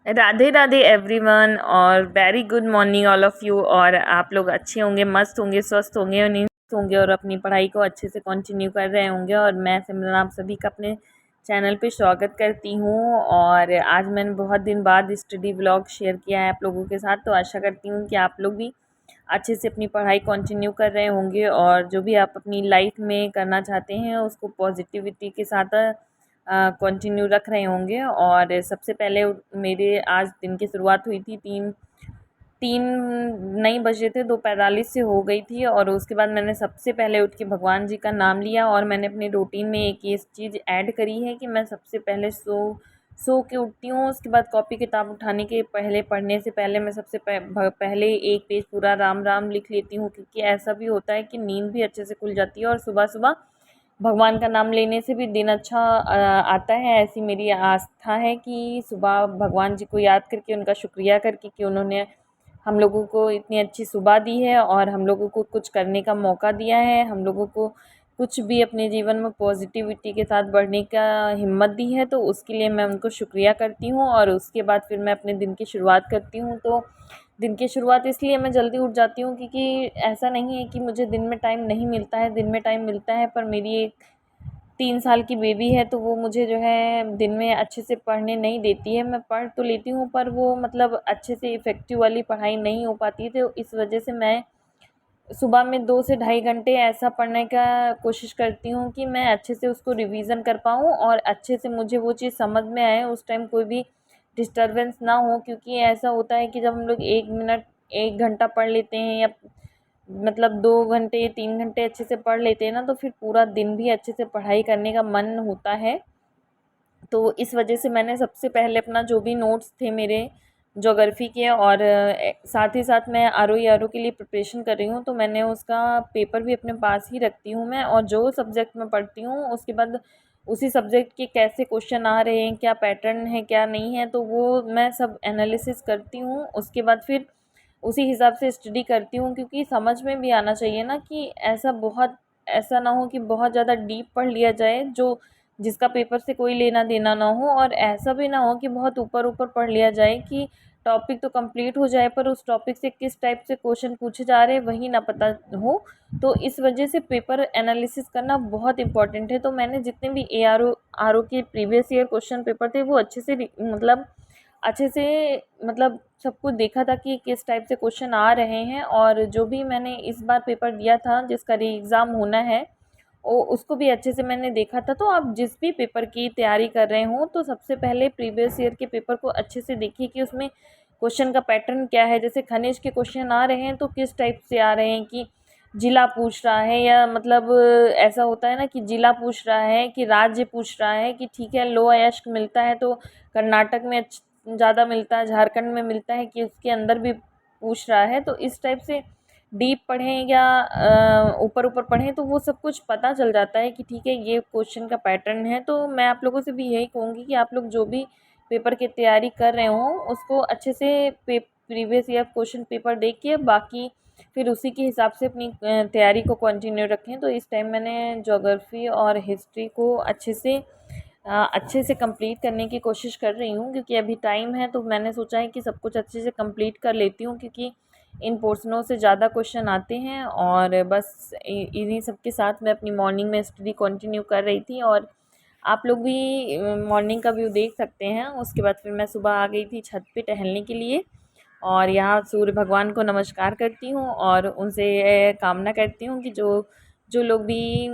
Radhe Radhe everyone और very good morning all of you. और आप लोग अच्छे होंगे, मस्त होंगे, स्वस्थ होंगे और निरोग होंगे और अपनी पढ़ाई को अच्छे से कंटिन्यू कर रहे होंगे। और मैं सिमरन आप सभी का अपने चैनल पे स्वागत करती हूँ। और आज मैंने बहुत दिन बाद स्टडी व्लॉग शेयर किया है आप लोगों के साथ, तो आशा करती हूँ कि आप लोग भी अच्छे से अपनी पढ़ाई कंटिन्यू कर रहे होंगे और जो भी आप अपनी लाइफ में करना चाहते हैं उसको पॉजिटिविटी के साथ कंटिन्यू रख रहे होंगे। और सबसे पहले मेरे आज दिन की शुरुआत हुई थी तीन तीन नहीं बजे थे, 2:45 से हो गई थी। और उसके बाद मैंने सबसे पहले उठ के भगवान जी का नाम लिया और मैंने अपनी रूटीन में एक ये चीज़ ऐड करी है कि मैं सबसे पहले सो के उठती हूँ। उसके बाद कॉपी किताब उठाने के पहले, पढ़ने से पहले मैं सबसे पहले एक पेज पूरा राम राम लिख लेती हूँ, क्योंकि ऐसा भी होता है कि नींद भी अच्छे से खुल जाती है और सुबह सुबह भगवान का नाम लेने से भी दिन अच्छा आता है। ऐसी मेरी आस्था है कि सुबह भगवान जी को याद करके, उनका शुक्रिया करके कि उन्होंने हम लोगों को इतनी अच्छी सुबह दी है और हम लोगों को कुछ करने का मौका दिया है, हम लोगों को कुछ भी अपने जीवन में पॉजिटिविटी के साथ बढ़ने का हिम्मत दी है, तो उसके लिए मैं उनको शुक्रिया करती हूँ। और उसके बाद फिर मैं अपने दिन की शुरुआत करती हूँ। तो दिन की शुरुआत इसलिए मैं जल्दी उठ जाती हूँ क्योंकि ऐसा नहीं है कि मुझे दिन में टाइम नहीं मिलता है, दिन में टाइम मिलता है, पर मेरी एक 3 साल की बेबी है तो वो मुझे जो है दिन में अच्छे से पढ़ने नहीं देती है। मैं पढ़ तो लेती हूँ पर वो मतलब अच्छे से इफ़ेक्टिव वाली पढ़ाई नहीं हो पाती है, तो इस वजह से मैं सुबह में 2 से ढाई घंटे ऐसा पढ़ने का कोशिश करती हूँ कि मैं अच्छे से उसको रिवीज़न कर पाऊँ और अच्छे से मुझे वो चीज़ समझ में आए, उस टाइम कोई भी डिस्टर्बेंस ना हो। क्योंकि ऐसा होता है कि जब हम लोग 1 मिनट 1 घंटा पढ़ लेते हैं या मतलब 2 घंटे 3 घंटे अच्छे से पढ़ लेते हैं ना, तो फिर पूरा दिन भी अच्छे से पढ़ाई करने का मन होता है। तो इस वजह से मैंने सबसे पहले अपना जो भी नोट्स थे मेरे ज्योग्राफी के और साथ ही साथ मैं आर ओ के लिए प्रिपरेशन कर रही हूँ, तो मैंने उसका पेपर भी अपने पास ही रखती हूँ मैं। और जो सब्जेक्ट मैं पढ़ती हूँ उसके बाद उसी सब्जेक्ट के कैसे क्वेश्चन आ रहे हैं, क्या पैटर्न है क्या नहीं है, तो वो मैं सब एनालिसिस करती हूँ। उसके बाद फिर उसी हिसाब से स्टडी करती हूँ, क्योंकि समझ में भी आना चाहिए ना कि ऐसा ना हो कि बहुत ज़्यादा डीप पढ़ लिया जाए जो जिसका पेपर से कोई लेना देना ना हो, और ऐसा भी ना हो कि बहुत ऊपर ऊपर पढ़ लिया जाए कि टॉपिक तो कंप्लीट हो जाए पर उस टॉपिक से किस टाइप से क्वेश्चन पूछे जा रहे हैं वही ना पता हो। तो इस वजह से पेपर एनालिसिस करना बहुत इंपॉर्टेंट है। तो मैंने जितने भी आर ओ के प्रीवियस ईयर क्वेश्चन पेपर थे वो अच्छे से मतलब सब कुछ देखा था कि किस टाइप से क्वेश्चन आ रहे हैं। और जो भी मैंने इस बार पेपर दिया था जिसका री एग्ज़ाम होना है ओ उसको भी अच्छे से मैंने देखा था। तो आप जिस भी पेपर की तैयारी कर रहे हों तो सबसे पहले प्रीवियस ईयर के पेपर को अच्छे से देखिए कि उसमें क्वेश्चन का पैटर्न क्या है। जैसे खनिज के क्वेश्चन आ रहे हैं तो किस टाइप से आ रहे हैं कि जिला पूछ रहा है, या मतलब ऐसा होता है ना कि जिला पूछ रहा है कि राज्य पूछ रहा है कि ठीक है लो अयस्क मिलता है तो कर्नाटक में ज़्यादा मिलता है, झारखंड में मिलता है कि उसके अंदर भी पूछ रहा है। तो इस टाइप से डीप पढ़ें या ऊपर ऊपर पढ़ें तो वो सब कुछ पता चल जाता है कि ठीक है ये क्वेश्चन का पैटर्न है। तो मैं आप लोगों से भी यही कहूँगी कि आप लोग जो भी पेपर की तैयारी कर रहे हों उसको अच्छे से प्रीवियस ईयर क्वेश्चन पेपर देख के बाकी फिर उसी के हिसाब से अपनी तैयारी को कंटिन्यू रखें। तो इस टाइम मैंने ज्योग्राफी और हिस्ट्री को अच्छे से कंप्लीट करने की कोशिश कर रही हूँ, क्योंकि अभी टाइम है तो मैंने सोचा है कि सब कुछ अच्छे से कंप्लीट कर लेती हूँ, क्योंकि इन पोर्शनों से ज़्यादा क्वेश्चन आते हैं। और बस इन्हीं सब के साथ मैं अपनी मॉर्निंग में स्टडी कंटिन्यू कर रही थी। और आप लोग भी मॉर्निंग का व्यू देख सकते हैं। उसके बाद फिर मैं सुबह आ गई थी छत पे टहलने के लिए और यहाँ सूर्य भगवान को नमस्कार करती हूँ और उनसे कामना करती हूँ कि जो लोग भी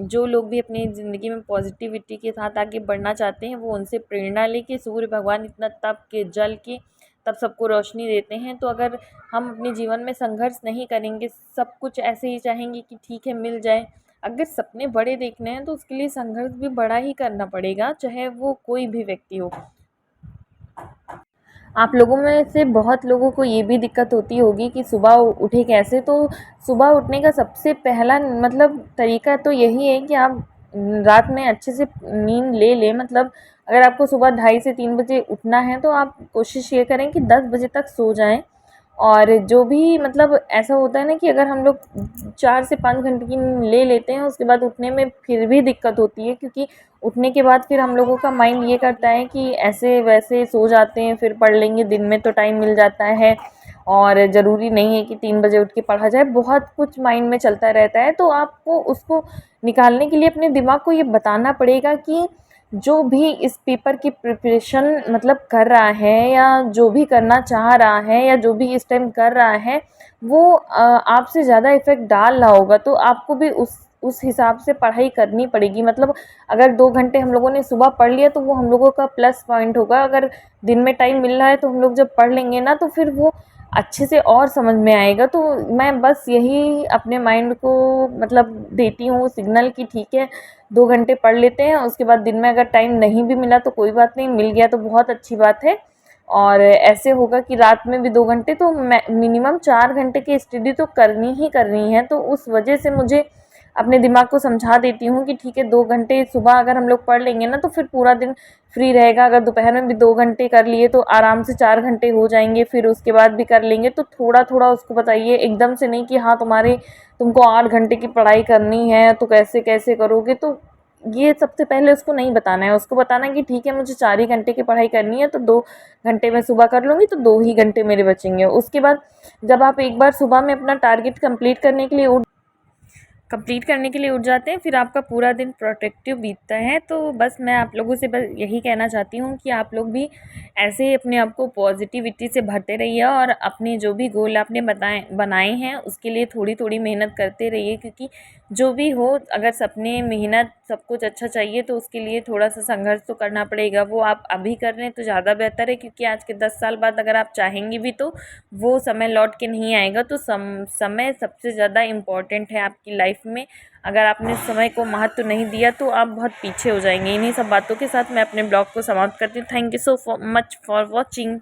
जो लोग भी अपनी ज़िंदगी में पॉजिटिविटी के साथ आगे बढ़ना चाहते हैं वो उनसे प्रेरणा लेके, सूर्य भगवान इतना तप के जल के तब सबको रोशनी देते हैं। तो अगर हम अपने जीवन में संघर्ष नहीं करेंगे, सब कुछ ऐसे ही चाहेंगे कि ठीक है मिल जाए, अगर सपने बड़े देखने हैं तो उसके लिए संघर्ष भी बड़ा ही करना पड़ेगा, चाहे वो कोई भी व्यक्ति हो। आप लोगों में से बहुत लोगों को ये भी दिक्कत होती होगी कि सुबह उठे कैसे। तो सुबह उठने का सबसे पहला मतलब तरीका तो यही है कि आप रात में अच्छे से नींद ले लें। मतलब अगर आपको सुबह 2:30 से 3 बजे उठना है तो आप कोशिश ये करें कि 10 बजे तक सो जाएं और जो भी मतलब ऐसा होता है ना कि अगर हम लोग 4 से 5 घंटे की नींद ले लेते हैं, उसके बाद उठने में फिर भी दिक्कत होती है, क्योंकि उठने के बाद फिर हम लोगों का माइंड ये करता है कि ऐसे वैसे सो जाते हैं, फिर पढ़ लेंगे, दिन में तो टाइम मिल जाता है और ज़रूरी नहीं है कि 3 बजे उठ के पढ़ा जाए, बहुत कुछ माइंड में चलता रहता है। तो आपको उसको निकालने के लिए अपने दिमाग को ये बताना पड़ेगा कि जो भी इस पेपर की प्रिपरेशन मतलब कर रहा है या जो भी करना चाह रहा है या जो भी इस टाइम कर रहा है, वो आपसे ज़्यादा इफ़ेक्ट डाल रहा होगा, तो आपको भी उस हिसाब से पढ़ाई करनी पड़ेगी। मतलब अगर 2 घंटे हम लोगों ने सुबह पढ़ लिया तो वो हम लोगों का प्लस पॉइंट होगा। अगर दिन में टाइम मिल रहा है तो हम लोग जब पढ़ लेंगे ना, तो फिर वो अच्छे से और समझ में आएगा। तो मैं बस यही अपने माइंड को मतलब देती हूँ सिग्नल कि ठीक है, 2 घंटे पढ़ लेते हैं, उसके बाद दिन में अगर टाइम नहीं भी मिला तो कोई बात नहीं, मिल गया तो बहुत अच्छी बात है। और ऐसे होगा कि रात में भी 2 घंटे तो मिनिमम 4 घंटे की स्टडी तो करनी ही करनी है। तो उस वजह से मुझे अपने दिमाग को समझा देती हूँ कि ठीक है, 2 घंटे सुबह अगर हम लोग पढ़ लेंगे ना तो फिर पूरा दिन फ्री रहेगा। अगर दोपहर में भी 2 घंटे कर लिए तो आराम से 4 घंटे हो जाएंगे, फिर उसके बाद भी कर लेंगे। तो थोड़ा थोड़ा उसको बताइए, एकदम से नहीं कि हाँ तुमको 8 घंटे की पढ़ाई करनी है तो कैसे कैसे करोगे। तो ये सबसे पहले उसको नहीं बताना है, उसको बताना है कि ठीक है, मुझे 4 ही घंटे की पढ़ाई करनी है, तो 2 घंटे मैं सुबह कर लूँगी, तो 2 ही घंटे मेरे बचेंगे। उसके बाद जब आप एक बार सुबह में अपना टारगेट कंप्लीट करने के लिए उठ जाते हैं, फिर आपका पूरा दिन प्रोडक्टिव बीतता है। तो बस मैं आप लोगों से बस यही कहना चाहती हूँ कि आप लोग भी ऐसे ही अपने आप को पॉजिटिविटी से भरते रहिए और अपने जो भी गोल आपने बनाए हैं उसके लिए थोड़ी थोड़ी मेहनत करते रहिए, क्योंकि जो भी हो, अगर सपने मेहनत सब कुछ अच्छा चाहिए तो उसके लिए थोड़ा सा संघर्ष तो करना पड़ेगा। वो आप अभी कर रहे हैं तो ज़्यादा बेहतर है, क्योंकि आज के 10 साल बाद अगर आप चाहेंगे भी तो वो समय लौट के नहीं आएगा। तो समय सबसे ज़्यादा इम्पॉर्टेंट है आपकी लाइफ में। अगर आपने समय को महत्व नहीं दिया तो आप बहुत पीछे हो जाएंगे। इन्हीं सब बातों के साथ मैं अपने ब्लॉग को समाप्त करती हूँ। Thank you so much for watching.